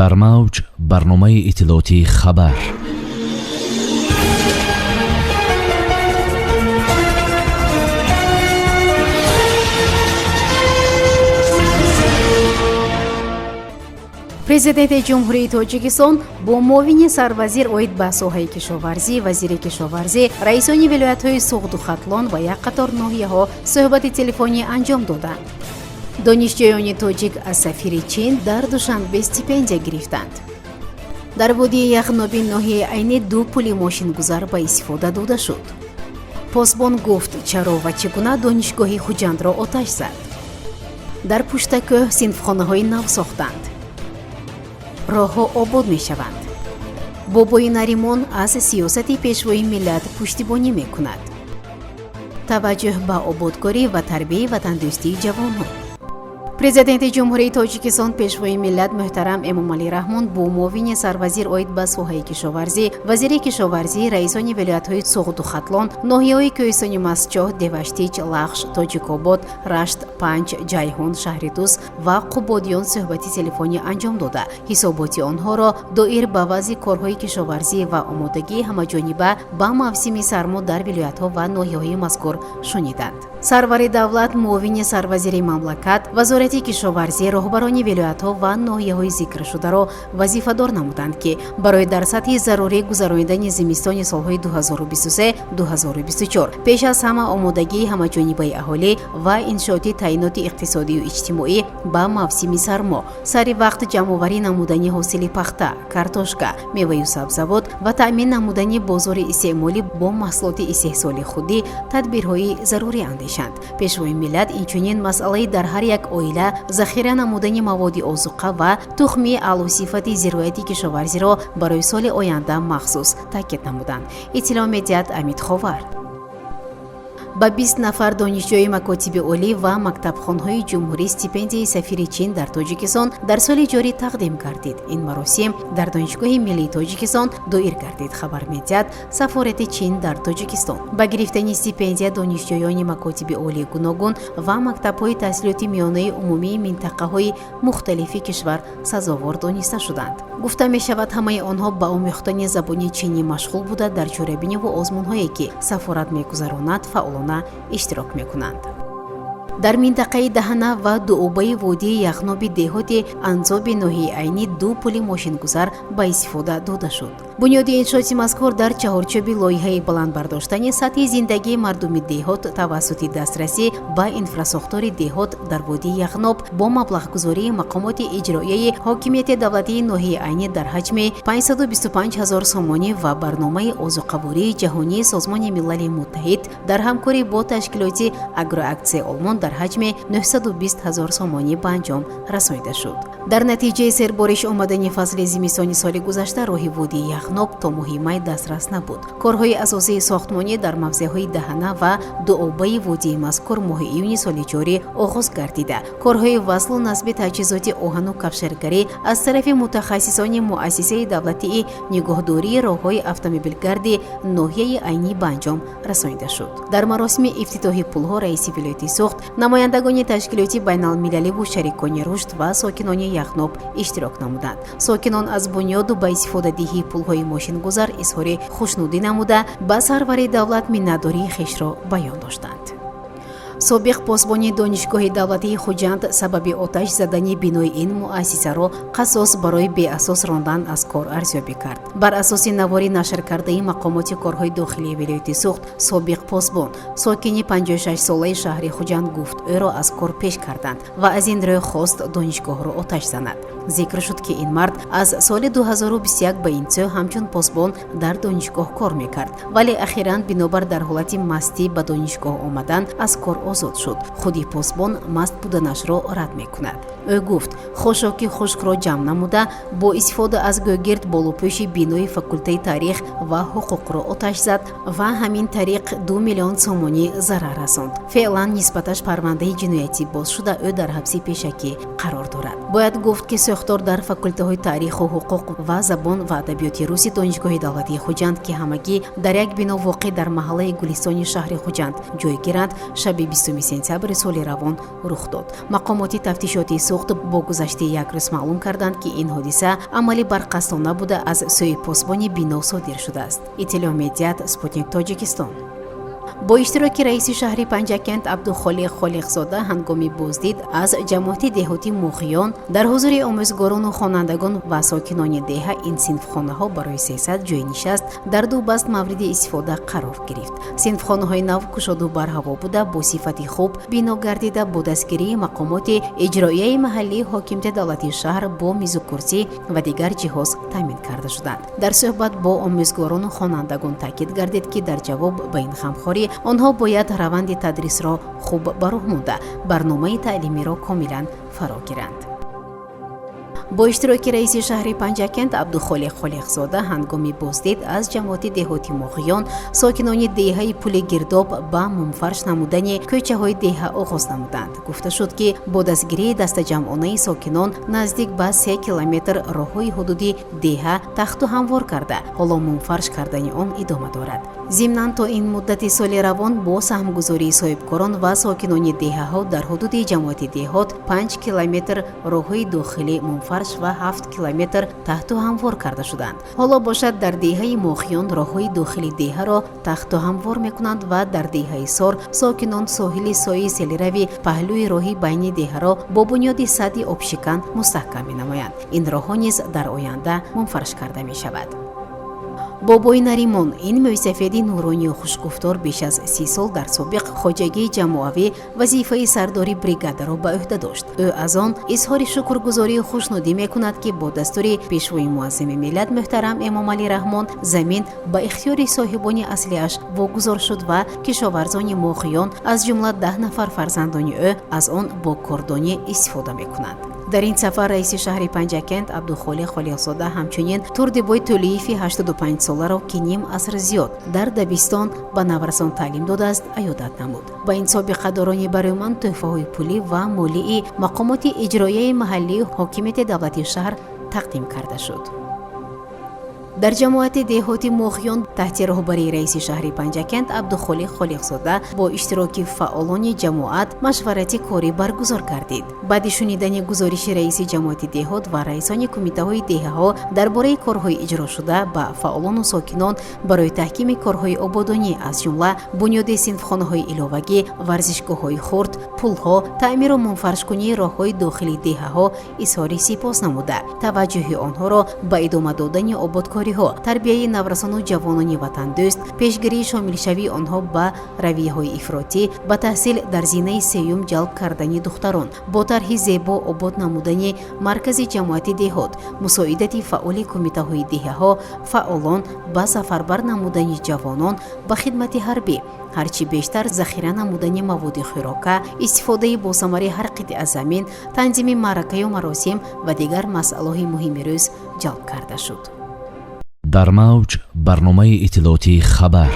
дар мавҷ барномаи иттилоотии хабар. президенти ҷумҳурии тоҷикистон бо муовини сарвазир оид ба соҳаи кишоварзӣ, вазири кишоварзӣ, раисони вилоятҳои Суғду Хатлон ва як қатор ноҳияҳо суҳбати телефонӣ анҷом доданд. донишҷӯёни тоҷик аз сафири чин дар душанбе стипендия гирифтанд. дар водии яхноби ноҳияи айни 2 пули мошингузар ба истифода дода шуд. посбон гуфт чаро ва чӣ гуна донишгоҳи хуҷандро оташ зад. дар пуштакӯҳ синфхонаҳои нав сохтанд. роҳҳо обод мешаванд. бобои наримон аз сиёсати пешвои миллат пуштибонӣ мекунад. таваҷҷӯҳ ба ободкорӣ ва тарбияи ватандӯстии ҷавонҳо. президенти ҷумҳурии тоҷикистон пешвои миллат муҳтарам Эмомалӣ Раҳмон бо муовини сарвазир оид ба соҳаи кишоварзӣ, вазири кишоварзӣ, раисони вилоятҳои Суғду Хатлон, ноҳияҳои Кӯҳистони Масчоҳ, Деваштич, Лахш, Тоҷикобод, Рашт, Панҷ, Ҷайҳун, Шаҳридус ва Қубодиён суҳбати телефонӣ анҷом дода, ҳисоботи онҳоро доир ба вазъи корҳои кишоварзӣ ва омодагии ҳамаҷониба ба мавсими сармо дар вилоятҳо ва ноҳияҳои мазкур шуниданд. сарвари давлат, муовини сарвазири мамлакат, вазорати кишоварзӣ, роҳбарони вилоятҳо ва ноҳияҳои зикршударо вазифадор намуданд, ки барои дар сатҳи зарурӣ гузарондани зимистони солҳои 2023-2024 пеш аз ҳама омодагии ҳамаҷонибаи аҳолӣ ва иншооти таъиноти иқтисодию иҷтимоӣ ба мавсими сармо, сари вақт ҷамъоварӣ намудани ҳосили пахта, картошка, меваю сабзавот ва таъмин намудани бозори истеъмолӣ бо маҳсулоти истеҳсоли худӣ тадбирҳои зарурӣ андешанд. пешвои миллат инчунин масъалаи дар ҳар як оила захира намудани маводи озуқа ва тухми аълосифати зирояти кишоварзиро барои соли оянда махсус таъкид намуданд. иттилоъ медиҳад Амид Ховар. ба 20 нафар донишҷӯи макотиби олӣ ва мактабхонҳои ҷумҳурӣ стипендияи сафири чин дар Тоҷикистон дар соли ҷорӣ тақдим гардид. ин маросим дар Донишгоҳи миллии Тоҷикистон доир гардид. хабар медиҳад Сафорати чин дар Тоҷикистон. ба гирифтани стипендия донишҷӯёни макотиби олии гуногун ва мактабҳои таҳсилоти миёнаи умумии минтақаҳои мухталифи кишвар сазовор дониста шуданд. гуфта мешавад ҳамаи онҳо ба омӯхтани забони чинӣ машғул буда дар чорабиниву озмунҳое ки сафорат мегузаронад фаъолона иштирок мекунанд. дар минтақаи Даҳана ва Дуобаи водии яхноби деҳоти Анзоби ноҳияи айни 2 пули мошингузар ба истифода дода шуд. бунёди иншооти мазкур дар чаҳорчӯби лоиҳаи баландбардоштани сатҳи зиндагии мардуми деҳот тавассути дастрасӣ ба инфрасохтори деҳот дар водии яхноб бо маблағгузории мақомоти иҷроияи ҳокимияти давлатии ноҳияи айни дар ҳаҷми 525 000 сомонӣ ва барномаи озуқавории ҷаҳонии Созмони Милали Муттаҳид дар ҳамкорӣ бо ташкилоти Агроаксияи Олмон дар ҳаҷми 920 000 сомонӣ ба анҷом расонида шуд. дар натиҷаи сербориш омадани фасли зимистони соли гузашта роҳи водии яхноб то моҳи май дастрас набуд. корҳои асосии сохтмонӣ дар мавзеъҳои Даҳана ва Дуобаи водии мазкур моҳи июни соли ҷорӣ оғоз гардида, корҳои васлу насби таҷҳизоти оҳану кафшергарӣ аз тарафи мутахассисони муассисаи давлатии нигоҳдории роҳҳои автомобилгарди ноҳияи айнӣ ба анҷом расонида шуд. дар маросими ифтитоҳи пулҳо раиси вилояти Суғд, намояндагони ташкилоти байналмилаливу шарикони рушд ва сокинони яхноб иштирок намуданд. сокинон аз бунёду ба истифодадиҳии пулҳои мошингузар изҳори хушнудӣ намуда ба сарвари давлат миннатдории хешро баён доштанд. собиқ посбони донишгоҳи давлатии Хуҷанд сабаби оташ задани бинои ин муассисаро қасос барои беасос рондан аз кор арзёбӣ кард. бар асоси навори нашркардаи мақомоти корҳои дохилии вилояти Суғд, собиқ посбон сокини 56 солаи шаҳри Хуҷанд гуфт ӯро аз кор пеш карданд ва аз ин рӯ хост донишгоҳро оташ занад. зикр шуд ки ин мард аз соли 2021 ба ин сӯ ҳамчун посбон дар донишгоҳ кор мекард, вале ахиран бинобар дар ҳолати мастӣ ба донишгоҳ омадан аз кор озод шуд. худи посбон маст буданашро рад мекунад. ӯ гуфт хошоки хушкро ҷамъ намуда бо истифода аз гӯгирд болупӯши бинои факултаи таърих ва ҳуқуқро оташ зад ва ҳамин тариқ 2 миллион сомонӣ зарар расонд. феълан нисбаташ парвандаи ҷиноятӣ боз шуда ӯ дар ҳабси пешакӣ қарор дорад. бояд гуфт ки сӯхтор дар факултаҳои таъриху ҳуқуқ ва забон ва адабиёти рӯси донишгоҳи давлатии Хуҷанд ки ҳамагӣ дар як бино воқеъ дар маҳаллаи Гулистони шаҳри Хуҷанд ҷойгиранд, шаби 20 сентябри соли равон рух дод. мақомоти тафтишоти сӯхт бо гузашти як рӯз маълум карданд ки ин ҳодиса амалӣ барқасдона буда аз сӯи посбони бино содир шудааст. иттилоъ медиҳад Спутник Тоҷикистон. бо иштироки раиси шаҳри Панҷакент Абдухолиқ Холиқзода ҳангоми боздид аз ҷамоати деҳотӣ Муғиён дар ҳузури омӯзгорону хонандагон ва сокинони деҳа ин синфхонаҳо барои 300 ҷойи нишаст дар ду баст мавриди истифода қарор гирифт. синфхонаҳои нав кушоду барҳаво буда бо сифати хуб бино гардида бо дастгирии мақомоти иҷроияи маҳаллии ҳокимияти давлати шаҳр бо мизу курсӣ ва дигар ҷиҳоз таъмин карда шуданд. дар суҳбат бо омӯзгорону хонандагон таъкид гардид ки дар ҷавоб ба ин ғамхорӣ онҳо бояд раванди тадрисро хуб ба роҳ монда барномаи таълимиро комилан фаро гиранд. бо иштироки раиси шаҳри Панҷакент Абдухолиқ Холиқзода ҳангоми боздид аз ҷамоати деҳоти Муғиён сокинони деҳаи пули Гирдоб ба мумфарш намудани кӯчаҳои деҳа оғоз намуданд. гуфта шуд ки бо дастгирии дастаҷамъонаи сокинон наздик ба 3 километр роҳҳои ҳудуди деҳа тахту ҳамвор карда ҳоло мумфарш кардани он идома дорад. зимнан то ин муддати соли равон бо саҳмгузории соҳибкорон ва сокинони деҳаҳо дар ҳудуди ҷамоати деҳот 5 километр роҳҳои дохилӣ мумфарш ва 7 километр таҳту ҳамвор карда шуданд. ҳоло бошад дар деҳаи Муғиён роҳҳои дохили деҳаро таҳту ҳамвор мекунанд ва дар деҳаи Сор сокинон соҳили сои селиравӣ паҳлӯи роҳи байни деҳаро бо бунёди садди обшикан мустаҳкам менамоянд. ин роҳҳо низ дар оянда мумфарш карда мешавад. бобои Наримон ин мӯъсафеди нуронию хушгуфтор беш аз 30 сол дар собиқ хоҷагии ҷамоавӣ вазифаи сардори бригадаро ба ӯҳда дошт. ӯ аз он изҳори шукргузорию хушнудӣ мекунад ки бо дастури пешвои муаззими миллат муҳтарам Эмомалӣ Раҳмон замин ба ихтиёри соҳибони аслиаш вогузор шуд ва кишоварзони Муғиён аз ҷумла 10 нафар фарзандони ӯ аз он бо кордонӣ истифода мекунанд. дар ин сафар раиси шаҳри Панҷакент Абдухолиқ Холиқзода ҳамчунин Турдибои Тӯлиеви 85 соларо ки ним аср зиёд дар дабистон ба наврасон таълим додааст аёдат намуд. ба ин собиқадорони бароиманд тӯҳфаҳои пулӣ ва молии мақомоти иҷроияи маҳаллии ҳокимияти давлати шаҳр тақдим карда шуд. дар ҷамоати деҳоти Муғиён таҳти роҳбарии раиси шаҳри Панҷакент Абдухолиқ Холиқзода бо иштироки фаъолони ҷамоат машварати корӣ баргузор гардид. баъди шунидани гузориши раиси ҷамоати деҳот ва раисони кумитаҳои деҳаҳо дар бораи корҳои иҷрошуда ба фаъолону сокинон барои таҳкими корҳои ободонӣ аз ҷумла бунёди синфхонаҳои иловагӣ, варзишгоҳҳои хурд, пулҳо, таъмиру мунфаршкунии роҳҳои дохили деҳаҳо изҳори сипос намуда таваҷҷӯҳи онҳоро ба идома додани ободкорӣ тарбияи наврасону ҷавонони ватандӯст, пешгирии шомилшавии онҳо ба равияҳои ифротӣ, ба таҳсил дар зинаи сеюм ҷалб кардани духтарон, бо тарҳи зебо обод намудани маркази ҷамоати деҳот, мусоидати фаъоли кумитаҳои деҳаҳо, фаъолон ба сафарбар намудани ҷавонон ба хидмати ҳарбӣ, ҳарчи бештар захира намудани маводи хӯрока, истифодаи босамари ҳар қитъа замин, танзими маъракаю маросим ва дигар масъалаҳои муҳими рӯз ҷалб карда шуд. дар мавҷ барномаи иттилоотии хабар